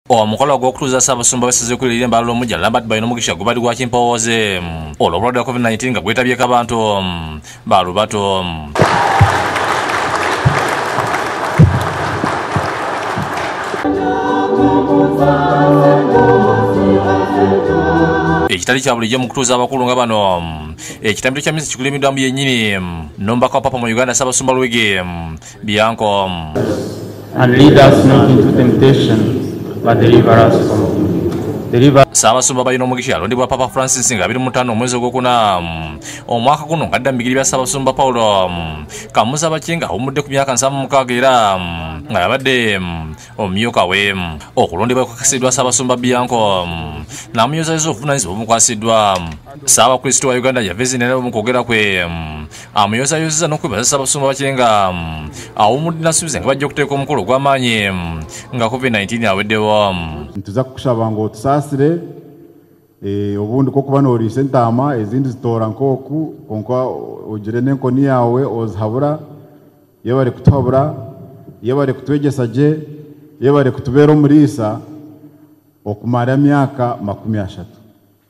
Omukolo gw'okutuuza Ssaabasumba basize ku lirembe Lomujja Lambert Baino Mugisha gubali gwa Kimpooze olw'obulwadde bwa COVID-19 nga gwetabyeko abantu balubato. Ekitali kya bulijjo mu kutuuza abakulu nga bano ekitambiro kya minisitiri kikulembedwamu yennyini n'omubaka wa Papa mu Uganda Ssaabasumba Luigi Bianco. And lead us not into temptation, but deliver us from evil. Ssaabasumba Baino Mugisha alondebwa Papa Francis nga 25 omwezi ogwokuna omwaka guno nga adda mu bigere bya Ssaabasumba Paulo Kamuza Bakinga awummudde ku myaka 76 era nga yabadde omumyuka we. Okulondebwa kwakasiddwa Ssaabasumba Bianco n'amuyozayiza obuvunaanyizibwa obumukwasiddwa. Ssaabakristo wa Uganda yaveze nera mu kwogera kwe amuyozayozeza n'okwebaza Ssaabasumba Bakinga awummudde n'asuubiza nga bajja okuteeka omukolo ogw'amaanyi nga COVID-19 aweddewo. Ntuza kukusaba ngo otusaasire obundi kokuba nooriisa entaama ezindi zitoora nk'oku konka ogire n'enkoni yawe ozihabura yebare kutuhabura yebare kutwegyesa gye yebare kutubeera omuriisa okumara emyaka 30.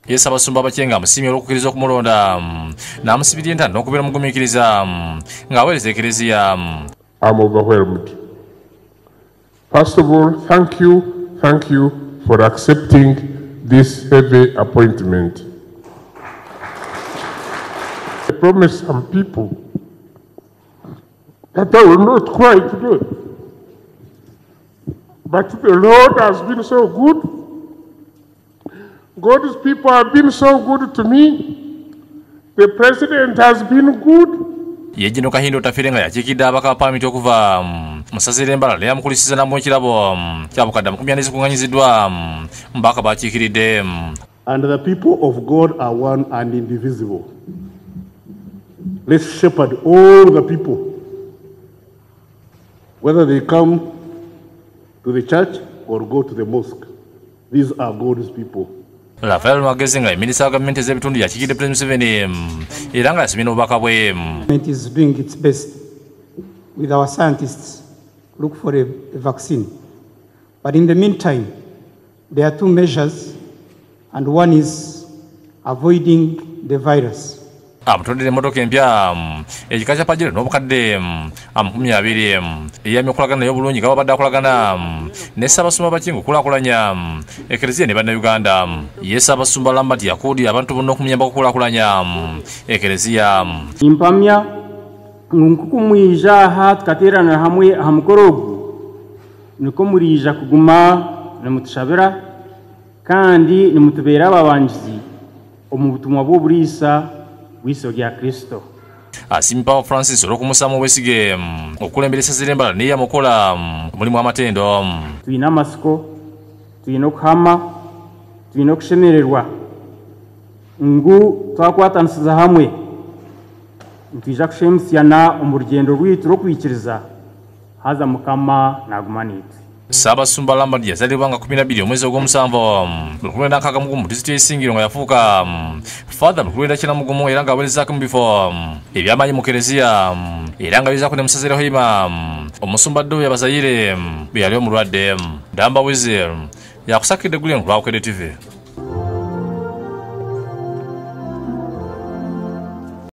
Ssaabasumba Bakinga amusiimye olw'okukkiriza okumulonda n'amusibira entanda n'okubeera omugumiikiriza ng'aweereza ekereziya. I'm overwhelmed. First of all, thank you for accepting this heavy appointment. I promised some people that I will not quite do it. But the Lord has been so good. God's people have been so good to me. The president has been good. Yejino Kahindo Tafire nga yakiikidde abaka pamiti okuva musazire embala ne yamukulisiza namu ekirabo kyabukadde 10 ezikuŋŋanyiziddwa mbaka bakiikiridde. And the people of God are one and indivisible. Let's shepherd all the people, whether they come to the church or go to the mosque. These are God's people. Rafael Magezi nga minisita wa gavumenti ez'ebitundu yakiikidde President Museveni era nga yasibye n'obubaka bwe. It is doing its best with our scientists to look for a vaccine. But in the meantime, there are two measures, and one is avoiding the virus. Amutondera emmotoka empya ekika kya Pajero n'obukadde 20 eyamye okulagana naye obulungi nga babadde akolagana ne Ssaabasumba Bakinga okulaakulanya ekereziya ne bannayuganda. Ye Ssaabasumba Lambert yakuudi abantu bonna okumuyamba okukulaakulanya ekereziya. Impamya nkukumwija aha tukateerana hamwe aha mukoro ogu niko muriija kuguma nimutushabira kandi nimutubeera ababangizi omu butumwa bw'oburiisa bw'iso lya Kristo. Asiimye Papa Francis olw'okumusaamu obwesige okulembera essazire embala n'eyamukola mulimu amatendo. Tuyina amasiko, tuyina okuhama, tuyina okushemererwa ngu twakwatanisiza hamwe ntwija kushemusyana omu rugendo rwitu rw'okwikiriza haza Mukama naguma niitu. Ssaabasumba Lambert yazalibwa nga 12 omwezi ogw'omusanvu 1991 mu disitulikiti y'Essingiro nga yafuuka Father mu 1991 era ng'aweerezaako mu bifo eby'amaanyi mu kereziya era nga yezaako ne Musazire Hoima omusumba Ddo Yabazayire bwe yali omulwadde. Damba Wizi yakusakidde Gulen ku Lwawukede TV.